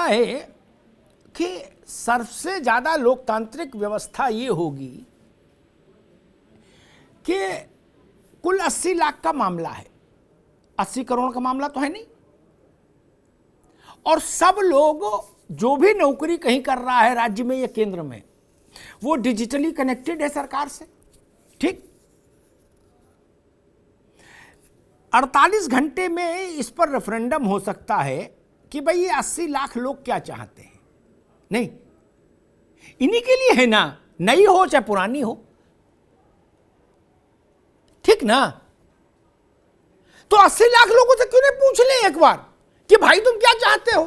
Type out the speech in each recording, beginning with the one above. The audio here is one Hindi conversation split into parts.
है कि सबसे ज्यादा लोकतांत्रिक व्यवस्था ये होगी कि कुल 80 लाख का मामला है, 80 करोड़ का मामला तो है नहीं, और सब लोग जो भी नौकरी कहीं कर रहा है राज्य में या केंद्र में, वो डिजिटली कनेक्टेड है सरकार से। ठीक, 48 घंटे में इस पर रेफरेंडम हो सकता है कि भाई ये 80 लाख लोग क्या चाहते हैं। नहीं, इन्हीं के लिए है ना, नई हो चाहे पुरानी हो, ठीक ना। तो 80 लाख लोगों से क्यों नहीं पूछ ले एक बार कि भाई तुम क्या चाहते हो।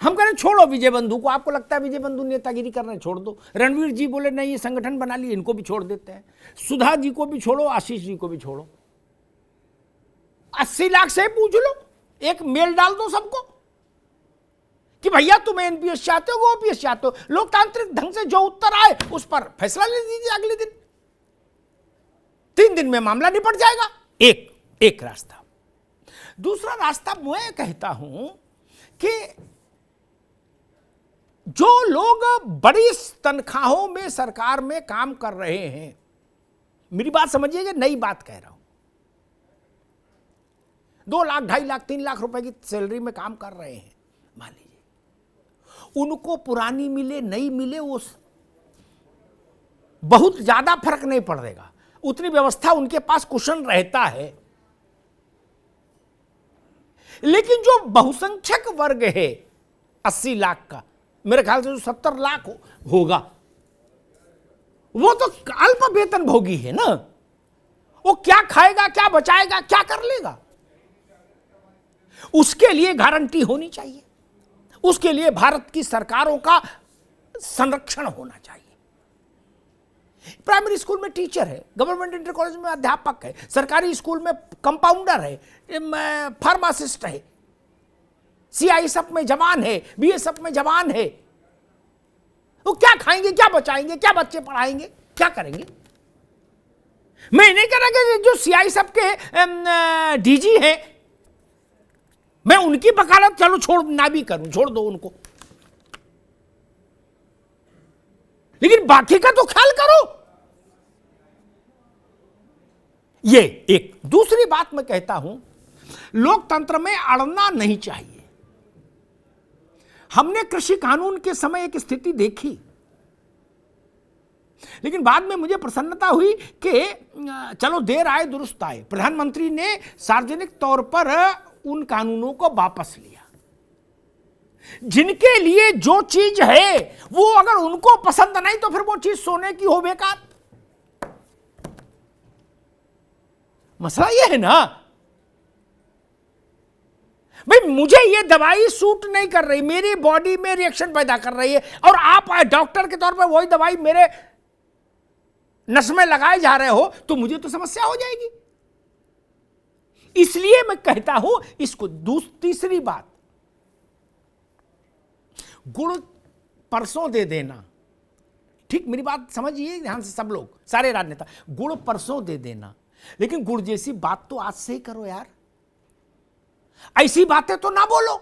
हम कह रहे छोड़ो विजय बंधु को, आपको लगता है विजय बंधु नेतागिरी कर रहे हैं, छोड़ दो। रणवीर जी बोले नहीं ये संगठन बना लिए, इनको भी छोड़ देते हैं। सुधा जी को भी छोड़ो, आशीष जी को भी छोड़ो। 80 लाख से पूछ लो, एक मेल डाल दो सबको कि भैया तुम एनपीएस चाहते हो, ओपीएस चाहते हो। लोकतांत्रिक ढंग से जो उत्तर आए उस पर फैसला ले दीजिए अगले दिन, 3 दिन में मामला निपट जाएगा। एक रास्ता। दूसरा रास्ता मैं कहता हूं कि जो लोग बड़ी तनख्वाहों में सरकार में काम कर रहे हैं, मेरी बात समझिएगा, नई बात कह रहा हूं, 2 लाख 2.5 लाख 3 लाख रुपए की सैलरी में काम कर रहे हैं, मान लीजिए उनको पुरानी मिले नई मिले, वो बहुत ज्यादा फर्क नहीं पड़ेगा, उतनी व्यवस्था उनके पास कुशन रहता है। लेकिन जो बहुसंख्यक वर्ग है 80 लाख का, मेरे ख्याल से जो 70 लाख होगा, वो तो अल्प वेतन भोगी है ना। वो क्या खाएगा, क्या बचाएगा, क्या कर लेगा, उसके लिए गारंटी होनी चाहिए, उसके लिए भारत की सरकारों का संरक्षण होना चाहिए। प्राइमरी स्कूल में टीचर है, गवर्नमेंट इंटर कॉलेज में अध्यापक है, सरकारी स्कूल में कंपाउंडर है, फार्मासिस्ट है, सीआईएसएफ में जवान है, बीएसएफ में जवान है। वो क्या खाएंगे, क्या बचाएंगे, क्या बच्चे पढ़ाएंगे, क्या करेंगे। मैं नहीं कह रहा कि जो सीआईएसएफ के डीजी है मैं उनकी वकालत चलो छोड़ ना भी करूं, छोड़ दो उनको, लेकिन बाकी का तो ख्याल करो। ये एक। दूसरी बात मैं कहता हूं, लोकतंत्र में अड़ना नहीं चाहिए। हमने कृषि कानून के समय एक स्थिति देखी, लेकिन बाद में मुझे प्रसन्नता हुई कि चलो देर आए दुरुस्त आए, प्रधानमंत्री ने सार्वजनिक तौर पर उन कानूनों को वापस लिया। जिनके लिए जो चीज है वो अगर उनको पसंद नहीं तो फिर वो चीज सोने की हो बेकार। मसला ये है ना भाई, मुझे ये दवाई सूट नहीं कर रही, मेरी बॉडी में रिएक्शन पैदा कर रही है, और आप डॉक्टर के तौर पर वही दवाई मेरे नस में लगाए जा रहे हो, तो मुझे तो समस्या हो जाएगी। इसलिए मैं कहता हूं इसको। तीसरी बात, गुड़ परसों दे देना, ठीक मेरी बात समझिए ध्यान से सब लोग, सारे राजनेता, गुड़ परसों दे देना, लेकिन गुड़ जैसी बात तो आज से ही करो यार। ऐसी बातें तो ना बोलो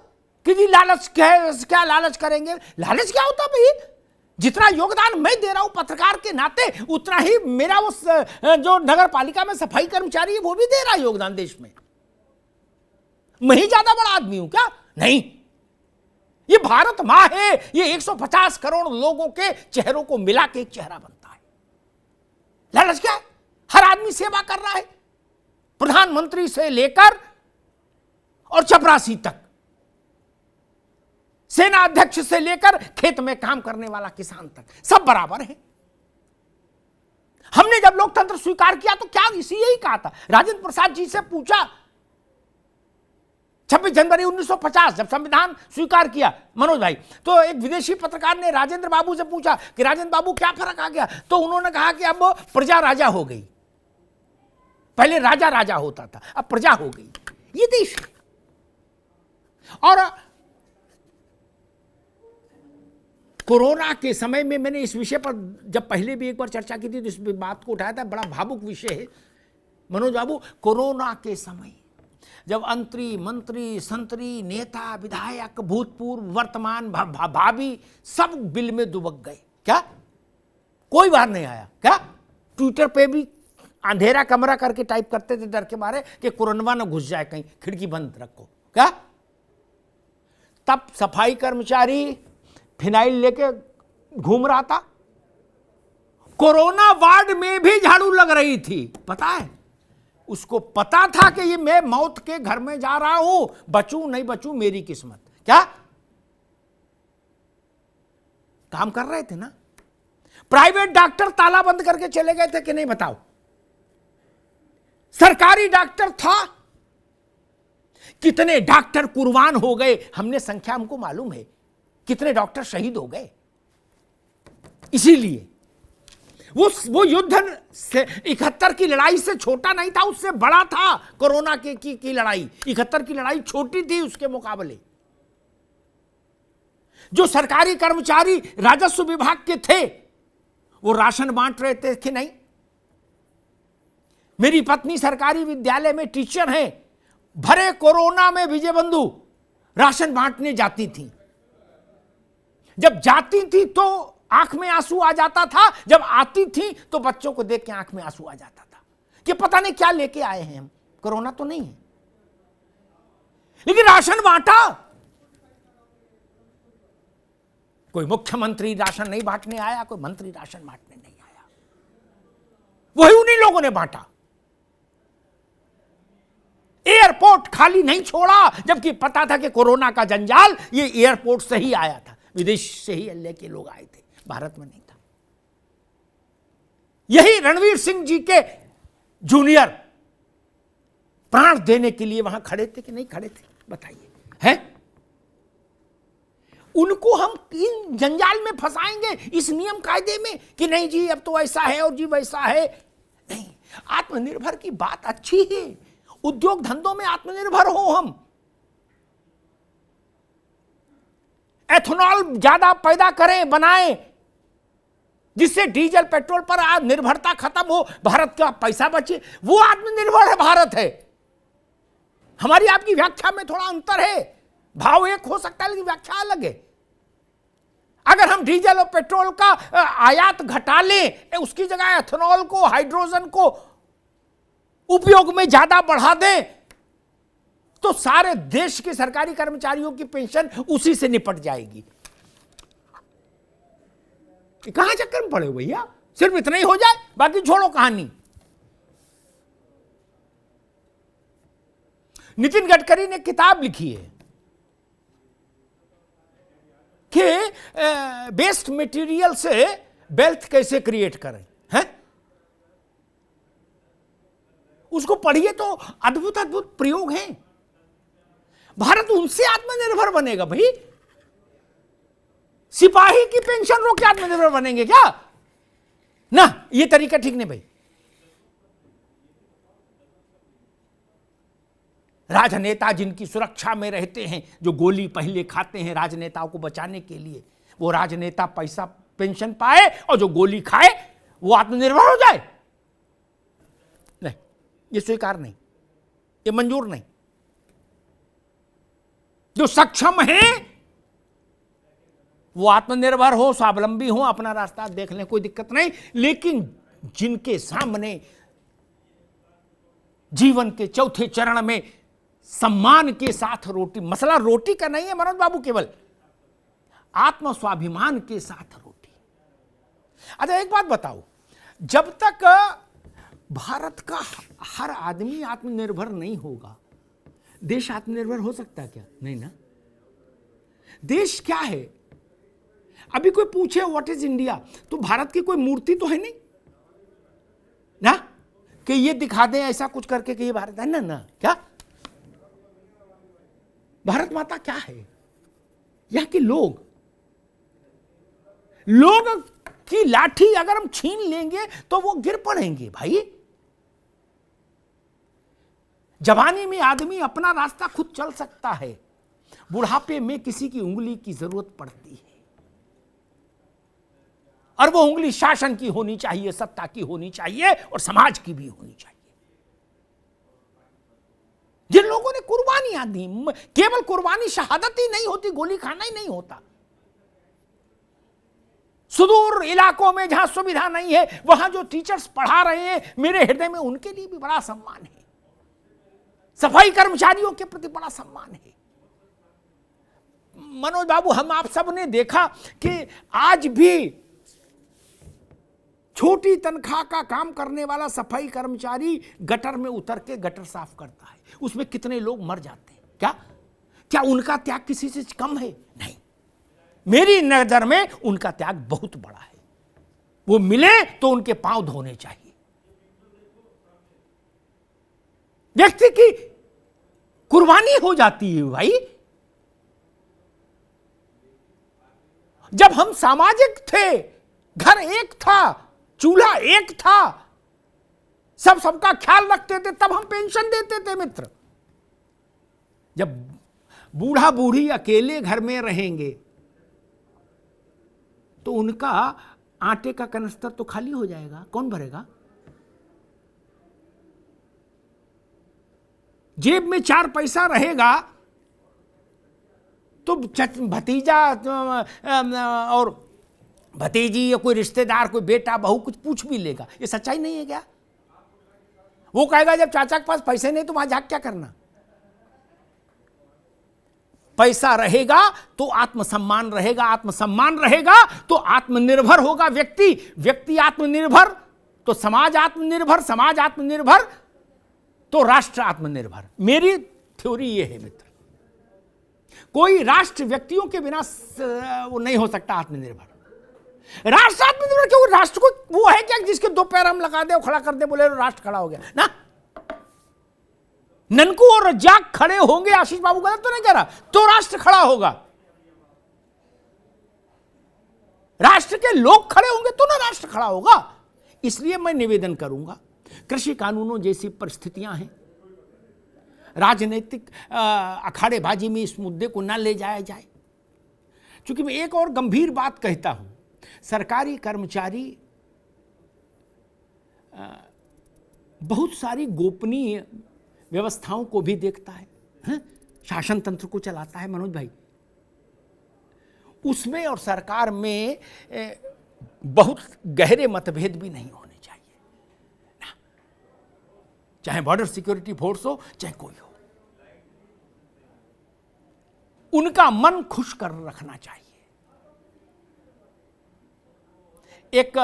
कि जी लालच क्या लालच करेंगे। लालच क्या होता भाई, जितना योगदान मैं दे रहा हूं पत्रकार के नाते, उतना ही मेरा उस जो नगर पालिका में सफाई कर्मचारी है वो भी दे रहा है योगदान देश में। मैं ही ज्यादा बड़ा आदमी हूं क्या? नहीं, ये भारत मां है, ये 150 करोड़ लोगों के चेहरों को मिला के एक चेहरा बनता है। लालच क्या है? हर आदमी सेवा कर रहा है, प्रधानमंत्री से लेकर और चपरासी तक, सेना अध्यक्ष से लेकर खेत में काम करने वाला किसान तक, सब बराबर है। हमने जब लोकतंत्र स्वीकार किया तो क्या इसी यही कहा था। राजेंद्र प्रसाद जी से पूछा 26 जनवरी 1950 जब संविधान स्वीकार किया मनोज भाई, तो एक विदेशी पत्रकार ने राजेंद्र बाबू से पूछा कि राजेंद्र बाबू क्या फर्क आ गया, तो उन्होंने कहा कि अब प्रजा राजा हो गई, पहले राजा राजा होता था, अब प्रजा हो गई। ये देश है। और कोरोना के समय में मैंने इस विषय पर जब पहले भी एक बार चर्चा की थी तो इस बात को उठाया था, बड़ा भावुक विषय है मनोज बाबू। कोरोना के समय जब अंतरी मंत्री संतरी नेता विधायक भूतपूर्व वर्तमान भावी सब बिल में दुबक गए। क्या कोई बाहर नहीं आया? क्या ट्विटर पे भी अंधेरा कमरा करके टाइप करते थे डर के मारे कि कोरोना न घुस जाए, कहीं खिड़की बंद रखो। क्या तब सफाई कर्मचारी फिनाइल लेके घूम रहा था, कोरोना वार्ड में भी झाड़ू लग रही थी। पता है, उसको पता था कि ये मैं मौत के घर में जा रहा हूं, बचूं नहीं बचूं मेरी किस्मत। क्या काम कर रहे थे ना? प्राइवेट डॉक्टर ताला बंद करके चले गए थे कि नहीं बताओ? सरकारी डॉक्टर था। कितने डॉक्टर कुर्बान हो गए, हमने संख्या हमको मालूम है, कितने डॉक्टर शहीद हो गए। इसीलिए वो युद्ध से 71 की लड़ाई से छोटा नहीं था, उससे बड़ा था कोरोना की लड़ाई। 71 की लड़ाई छोटी थी उसके मुकाबले। जो सरकारी कर्मचारी राजस्व विभाग के थे वो राशन बांट रहे थे कि नहीं? मेरी पत्नी सरकारी विद्यालय में टीचर है, भरे कोरोना में विजय बंधु राशन बांटने जाती थी। जब जाती थी तो आंख में आंसू आ जाता था, जब आती थी तो बच्चों को देख के आंख में आंसू आ जाता था कि पता नहीं क्या लेके आए हैं हम, कोरोना तो नहीं है, लेकिन राशन बांटा। कोई मुख्यमंत्री राशन नहीं बांटने आया, कोई मंत्री राशन बांटने नहीं आया, वही उन्हीं लोगों ने बांटा। एयरपोर्ट खाली नहीं छोड़ा, जबकि पता था कि कोरोना का जंजाल ये एयरपोर्ट से ही आया था, विदेश से ही लेके लोग आए थे, भारत में नहीं था। यही रणवीर सिंह जी के जूनियर प्राण देने के लिए वहां खड़े थे कि नहीं खड़े थे? बताइए। हैं? उनको हम इन जंजाल में फंसाएंगे इस नियम कायदे में कि नहीं जी अब तो ऐसा है और जी वैसा है। नहीं, आत्मनिर्भर की बात अच्छी है, उद्योग धंधों में आत्मनिर्भर हो हम, एथेनॉल ज्यादा पैदा करें बनाएं, जिससे डीजल पेट्रोल पर आज निर्भरता खत्म हो, भारत का पैसा बचे, वो आत्मनिर्भर है भारत है। हमारी आपकी व्याख्या में थोड़ा अंतर है, भाव एक हो सकता है लेकिन व्याख्या अलग है। अगर हम डीजल और पेट्रोल का आयात घटा लें, उसकी जगह एथेनॉल को हाइड्रोजन को उपयोग में ज्यादा बढ़ा दें, तो सारे देश के सरकारी कर्मचारियों की पेंशन उसी से निपट जाएगी। कहां चक्कर में पड़े हो भैया? सिर्फ इतना ही हो जाए, बाकी छोड़ो कहानी। नितिन गडकरी ने किताब लिखी है कि वेस्ट मटेरियल से वेल्थ कैसे क्रिएट करें, हैं? उसको पढ़िए तो अद्भुत अद्भुत प्रयोग हैं। भारत उनसे आत्मनिर्भर बनेगा भाई। सिपाही की पेंशन रोक के आत्मनिर्भर बनेंगे क्या? ना, ये तरीका ठीक नहीं भाई। राजनेता जिनकी सुरक्षा में रहते हैं, जो गोली पहले खाते हैं राजनेताओं को बचाने के लिए, वो राजनेता पैसा पेंशन पाए और जो गोली खाए वो आत्मनिर्भर हो जाए? नहीं, ये स्वीकार नहीं, ये मंजूर नहीं। जो सक्षम है वो आत्मनिर्भर हो, स्वावलंबी हो, अपना रास्ता देख लें, कोई दिक्कत नहीं। लेकिन जिनके सामने जीवन के चौथे चरण में सम्मान के साथ रोटी, मसला रोटी का नहीं है मनोज बाबू, केवल आत्म स्वाभिमान के साथ रोटी। अच्छा एक बात बताओ, जब तक भारत का हर आदमी आत्मनिर्भर नहीं होगा, देश आत्मनिर्भर हो सकता है क्या? नहीं ना। देश क्या है? अभी कोई पूछे व्हाट इज इंडिया, तो भारत की कोई मूर्ति तो है नहीं ना कि ये दिखा दें ऐसा कुछ करके कि ये भारत है। ना क्या भारत माता क्या है? यहां के लोग की लाठी अगर हम छीन लेंगे तो वो गिर पड़ेंगे भाई। जवानी में आदमी अपना रास्ता खुद चल सकता है, बुढ़ापे में किसी की उंगली की जरूरत पड़ती है, और वो उंगली शासन की होनी चाहिए, सत्ता की होनी चाहिए और समाज की भी होनी चाहिए। जिन लोगों ने कुर्बानियां दी। केवल कुर्बानी शहादत ही नहीं होती, गोली खाना ही नहीं होता। सुदूर इलाकों में जहां सुविधा नहीं है, वहां जो टीचर्स पढ़ा रहे हैं, मेरे हृदय में उनके लिए भी बड़ा सम्मान है। सफाई कर्मचारियों के प्रति बड़ा सम्मान है। मनोज बाबू, हम आप सब ने देखा कि आज भी छोटी तनख्वाह का काम करने वाला सफाई कर्मचारी गटर में उतर के गटर साफ करता है, उसमें कितने लोग मर जाते हैं। क्या उनका त्याग किसी से कम है? नहीं, मेरी नजर में उनका त्याग बहुत बड़ा है। वो मिले तो उनके पांव धोने चाहिए। व्यक्ति की कुर्बानी हो जाती है भाई। जब हम सामाजिक थे, घर एक था, चूल्हा एक था, सब सबका ख्याल रखते थे, तब हम पेंशन देते थे मित्र। जब बूढ़ा बूढ़ी अकेले घर में रहेंगे तो उनका आटे का कनस्तर तो खाली हो जाएगा, कौन भरेगा? जेब में 4 पैसा रहेगा तो भतीजा और भतीजी या कोई रिश्तेदार, कोई बेटा बहू कुछ पूछ भी लेगा। ये सच्चाई नहीं है क्या? वो कहेगा जब चाचा के पास पैसे नहीं तो वहां जाके क्या करना? पैसा रहेगा तो आत्मसम्मान रहेगा, आत्मसम्मान रहेगा तो आत्मनिर्भर होगा व्यक्ति, व्यक्ति आत्मनिर्भर तो समाज आत्मनिर्भर, समाज आत्मनिर्भर तो राष्ट्र आत्मनिर्भर। मेरी थ्योरी ये है मित्र, कोई राष्ट्र व्यक्तियों के बिना वो नहीं हो सकता आत्मनिर्भर। राष्ट्र आत्मनिर्भर क्यों? राष्ट्र को वो है क्या जिसके 2 पैर हम लगा दे, खड़ा कर दे, बोले राष्ट्र खड़ा हो गया ना? ननकू और रज्जाक खड़े होंगे, आशीष बाबू गलत तो नहीं कह रहा, तो राष्ट्र खड़ा होगा। राष्ट्र के लोग खड़े होंगे तो ना राष्ट्र खड़ा होगा। इसलिए मैं निवेदन करूंगा, कृषि कानूनों जैसी परिस्थितियां हैं, राजनीतिक अखाड़ेबाजी में इस मुद्दे को ना ले जाया जाए। क्योंकि मैं एक और गंभीर बात कहता हूं, सरकारी कर्मचारी बहुत सारी गोपनीय व्यवस्थाओं को भी देखता है, शासन तंत्र को चलाता है मनोज भाई। उसमें और सरकार में बहुत गहरे मतभेद भी नहीं होने चाहिए ना, चाहे बॉर्डर सिक्योरिटी फोर्स हो चाहे कोई हो, उनका मन खुश कर रखना चाहिए। एक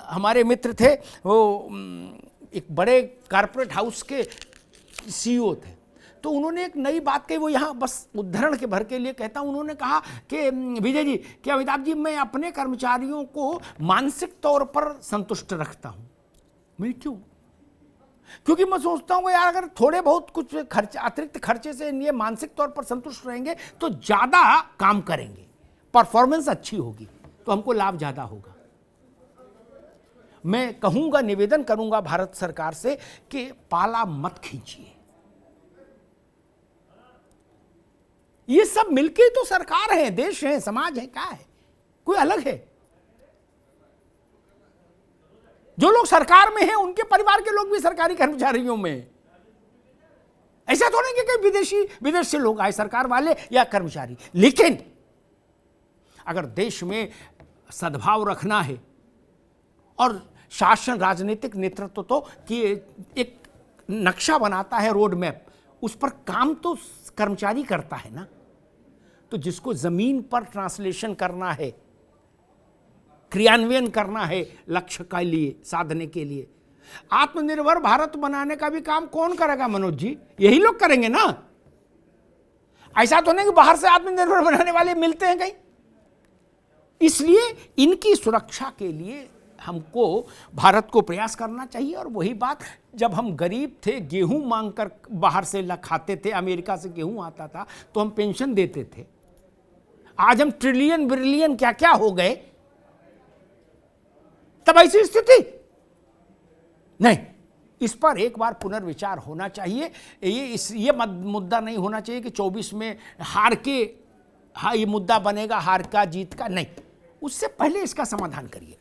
हमारे मित्र थे, वो एक बड़े कारपोरेट हाउस के सीईओ थे, तो उन्होंने एक नई बात कही, वो यहाँ बस उदाहरण के भर के लिए कहता हूँ। उन्होंने कहा कि विजय जी, कि अमिताभ जी, मैं अपने कर्मचारियों को मानसिक तौर पर संतुष्ट रखता हूँ। मैं क्यों? क्योंकि मैं सोचता हूँ यार, अगर थोड़े बहुत कुछ खर्च, अतिरिक्त खर्चे से ये मानसिक तौर पर संतुष्ट रहेंगे तो ज़्यादा काम करेंगे, परफॉर्मेंस अच्छी होगी, तो हमको लाभ ज़्यादा होगा। मैं कहूँगा, निवेदन करूँगा भारत सरकार से कि पाला मत खींचिए। ये सब मिलके तो सरकार है, देश है, समाज है, क्या है, कोई अलग है? जो लोग सरकार में हैं उनके परिवार के लोग भी सरकारी कर्मचारियों में हैं। ऐसा तो नहीं कि विदेश से लोग आए, सरकार वाले या कर्मचारी। लेकिन अगर देश में सद्भाव रखना है और शासन, राजनीतिक नेतृत्व तो कि एक नक्शा बनाता है, रोड मैप, उस पर काम तो कर्मचारी करता है ना। तो जिसको जमीन पर ट्रांसलेशन करना है, क्रियान्वयन करना है लक्ष्य के लिए, साधने के लिए, आत्मनिर्भर भारत बनाने का भी काम कौन करेगा मनोज जी? यही लोग करेंगे ना। ऐसा तो नहीं कि बाहर से आत्मनिर्भर बनाने वाले मिलते हैं कहीं। इसलिए इनकी सुरक्षा के लिए हमको भारत को प्रयास करना चाहिए। और वही बात, जब हम गरीब थे, गेहूं मांगकर बाहर से खाते थे, अमेरिका से गेहूं आता था तो हम पेंशन देते थे। आज हम ट्रिलियन बिलियन क्या क्या हो गए, तब ऐसी स्थिति नहीं। इस पर एक बार पुनर्विचार होना चाहिए। ये मुद्दा नहीं होना चाहिए कि 24 में हार के, हाँ ये मुद्दा बनेगा हार का जीत का, नहीं, उससे पहले इसका समाधान करिए।